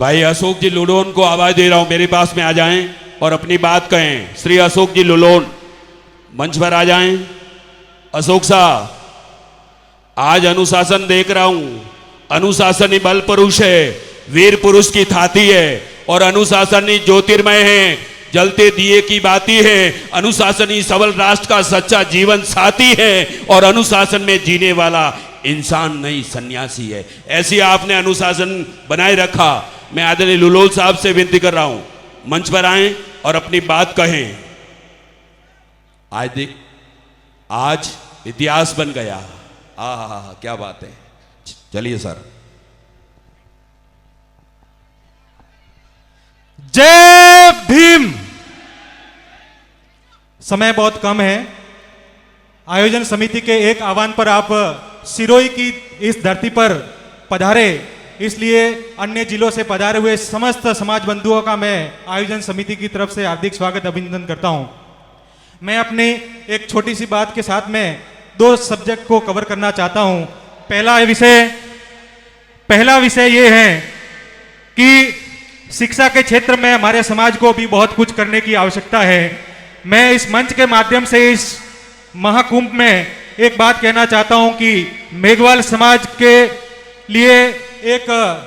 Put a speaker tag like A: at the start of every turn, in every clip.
A: भाई अशोक जी लुलोन को आवाज दे रहा हूं, मेरे पास में आ जाएं और अपनी बात कहें। श्री अशोक जी लुलोन मंच पर आ जाएं। अशोक साहब, आज अनुशासन देख रहा हूं, अनुशासन ही बल पुरुष है, वीर पुरुष की थाती है, और अनुशासन ही ज्योतिर्मय है, जलते दिए की बाती है। अनुशासन ही सबल राष्ट्र का सच्चा जीवन साथी है, और अनुशासन में जीने वाला इंसान नहीं सन्यासी है। ऐसी आपने अनुशासन बनाए रखा। मैं आदरणीय लुलोल साहब से विनती कर रहा हूं, मंच पर आएं और अपनी बात कहें। आज इतिहास बन गया। क्या बात है। चलिए सर।
B: जय भीम। समय बहुत कम है। आयोजन समिति के एक आह्वान पर आप सिरोही की इस धरती पर पधारे, इसलिए अन्य जिलों से पधारे हुए समस्त समाज बंधुओं का मैं आयोजन समिति की तरफ से हार्दिक स्वागत अभिनंदन करता हूं। मैं अपनी एक छोटी सी बात के साथ में दो सब्जेक्ट को कवर करना चाहता हूं। पहला विषय ये है कि शिक्षा के क्षेत्र में हमारे समाज को भी बहुत कुछ करने की आवश्यकता है। मैं इस मंच के माध्यम से इस महाकुंभ में एक बात कहना चाहता हूं कि मेघवाल समाज के लिए एक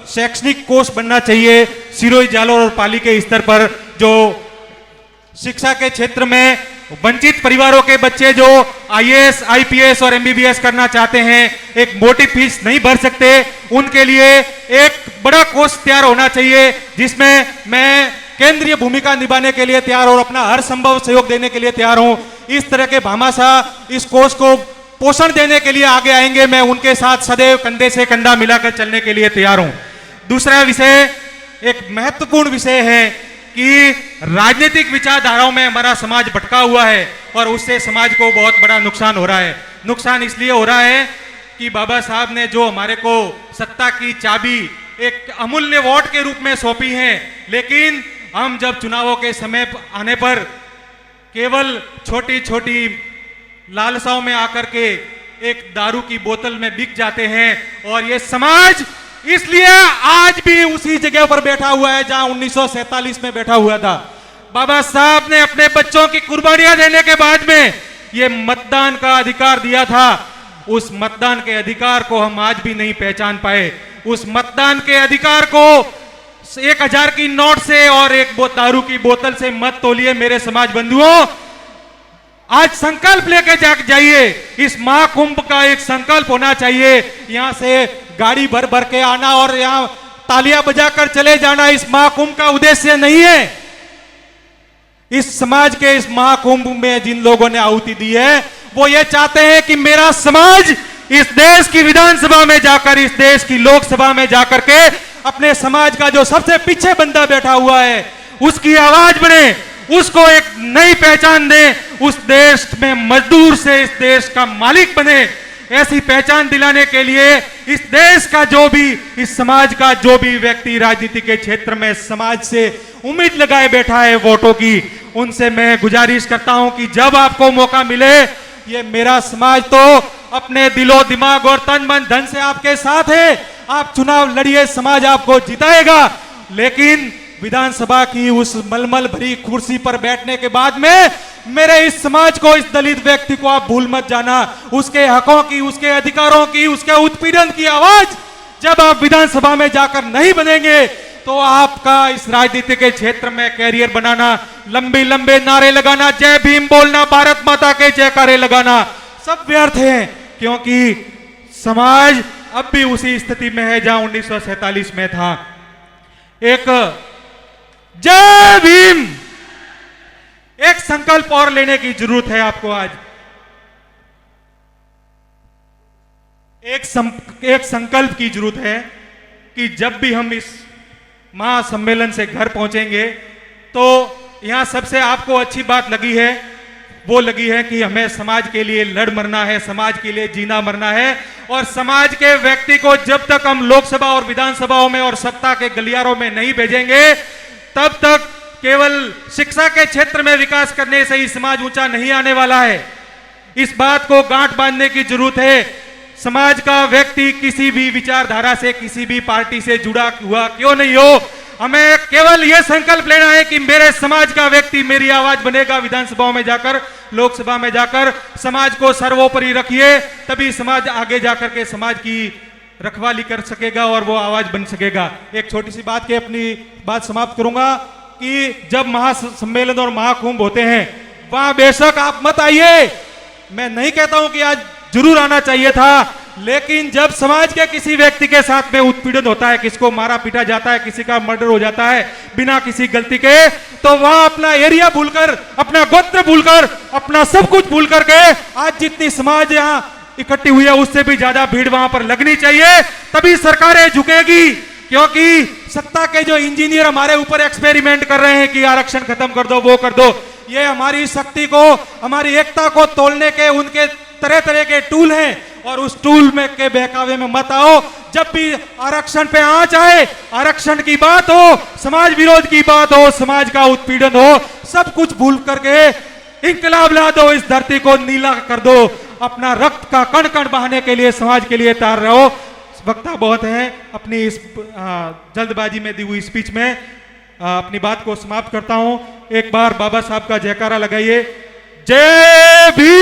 B: शैक्षणिक कोर्स बनना चाहिए सिरोही, जालोर और पाली के स्तर पर, जो शिक्षा के क्षेत्र में वंचित परिवारों के बच्चे जो आईएएस, आईपीएस और एमबीबीएस करना चाहते हैं, एक मोटी फीस नहीं भर सकते, उनके लिए एक बड़ा कोर्स तैयार होना चाहिए, जिसमें मैं केंद्रीय भूमिका निभाने के लिए तैयार और अपना हर संभव सहयोग देने के लिए तैयार हूं। इस तरह के भामाशाह इस कोर्स को पोषण देने के लिए आगे आएंगे। मैं उनके साथ सदैव कंधे से कंधा मिलाकर चलने के लिए तैयार हूं। दूसरा विषय, एक महत्वपूर्ण विषय है कि राजनीतिक विचारधाराओं में हमारा समाज भटका हुआ है और उससे समाज को बहुत बड़ा नुकसान हो रहा है। नुकसान इसलिए हो रहा है कि बाबा साहब ने जो हमारे को सत्ता की चाबी एक अमूल्य वोट के रूप में सौंपी है, लेकिन हम जब चुनावों के समय आने पर केवल छोटी छोटी लालसाओं में आकर के एक दारू की बोतल में बिक जाते हैं, और ये समाज इसलिए आज भी उसी जगह पर बैठा हुआ है जहां 1947 में बैठा हुआ था। बाबा साहब ने अपने बच्चों की कुर्बानियां देने के बाद में ये मतदान का अधिकार दिया था। उस मतदान के अधिकार को हम आज भी नहीं पहचान पाए। उस मतदान के अधिकार को 1000 की नोट से और एक दारू की बोतल से मत तोलिए मेरे समाज बंधुओं। आज संकल्प लेके जाइए। इस महाकुंभ का एक संकल्प होना चाहिए। यहां से गाड़ी भर भर के आना और यहां तालियां बजाकर चले जाना इस महाकुंभ का उद्देश्य नहीं है। इस समाज के इस महाकुंभ में जिन लोगों ने आहुति दी है, वो ये चाहते हैं कि मेरा समाज इस देश की विधानसभा में जाकर, इस देश की लोकसभा में जाकर के अपने समाज का जो सबसे पीछे बंदा बैठा हुआ है उसकी आवाज बने, उसको एक नई पहचान दे, उस देश में मजदूर से इस देश का मालिक बने। ऐसी पहचान दिलाने के लिए इस देश का जो भी, इस समाज का जो भी व्यक्ति राजनीति के क्षेत्र में समाज से उम्मीद लगाए बैठा है वोटों की, उनसे मैं गुजारिश करता हूं कि जब आपको मौका मिले, ये मेरा समाज तो अपने दिलो दिमाग और तन मन धन से आपके साथ है। आप चुनाव लड़िए, समाज आपको जिताएगा, लेकिन विधानसभा की उस मलमल भरी कुर्सी पर बैठने के बाद में मेरे इस समाज को, इस दलित व्यक्ति को आप भूल मत जाना। उसके हकों की, उसके अधिकारों की, उसके उत्पीड़न की आवाज जब आप विधानसभा में जाकर नहीं बनेंगे, तो आपका इस राजनीति के क्षेत्र में कैरियर बनाना, लंबे लंबे नारे लगाना, जय भीम बोलना, भारत माता के जयकारे लगाना, सब व्यर्थ है। क्योंकि समाज अब भी उसी स्थिति में है जहां 1947 में था। एक जय भीम, एक संकल्प और लेने की जरूरत है आपको आज। एक संकल्प की जरूरत है कि जब भी हम इस महासम्मेलन से घर पहुंचेंगे, तो यहां सबसे आपको अच्छी बात लगी है, वो लगी है कि हमें समाज के लिए लड़ मरना है, समाज के लिए जीना मरना है। और समाज के व्यक्ति को जब तक हम लोकसभा और विधानसभाओं में और सत्ता के गलियारों में नहीं भेजेंगे, तब तक केवल शिक्षा के क्षेत्र में विकास करने से ही समाज ऊंचा नहीं आने वाला है। इस बात को गांठ बांधने की जरूरत है। समाज का व्यक्ति किसी भी विचारधारा से, किसी भी पार्टी से जुड़ा हुआ क्यों नहीं हो, हमें केवल यह संकल्प लेना है कि मेरे समाज का व्यक्ति मेरी आवाज बनेगा, विधानसभाओं में जाकर, लोकसभा में जाकर समाज को सर्वोपरि रखिए, तभी समाज आगे जाकर के समाज की रखवाली कर सकेगा और वो आवाज बन सकेगा। एक छोटी सी बात के अपनी बात समाप्त करूंगा कि जब महासम्मेलन और महाकुंभ होते हैं वहां बेशक आप मत आइए, मैं नहीं कहता हूं कि आज जरूर आना चाहिए था, लेकिन जब समाज के किसी व्यक्ति के साथ में उत्पीड़न होता है, किसको मारा पीटा जाता है, किसी का मर्डर हो जाता है बिना किसी गलती के, तो वहां अपना एरिया भूलकर, अपना गोत्र भूलकर, अपना सब कुछ भूल करके आज जितनी समाज यहां इकट्ठी हुई है उससे भी ज्यादा भीड़ वहां पर लगनी चाहिए, तभी सरकारें झुकेगी। क्योंकि सत्ता के जो इंजीनियर हमारे ऊपर एक्सपेरिमेंट कर रहे हैं कि आरक्षण खत्म कर दो, वो कर दो, ये हमारी शक्ति को, हमारी एकता को तोड़ने के उनके तरह तरह के टूल हैं, और उस टूल में के बहकावे में मत आओ। जब भी आरक्षण पे आंच आए, आरक्षण की बात हो, समाज विरोध की बात हो, समाज का उत्पीड़न हो, सब कुछ भूल करके इंकलाब ला दो, इस धरती को नीला कर दो, अपना रक्त का कण कण बहाने के लिए समाज के लिए तैयार रहो। वक्ता बहुत है, अपनी इस जल्दबाजी में दी हुई स्पीच में अपनी बात को समाप्त करता हूं। एक बार बाबा साहब का जयकारा लगाइए। जय भीम।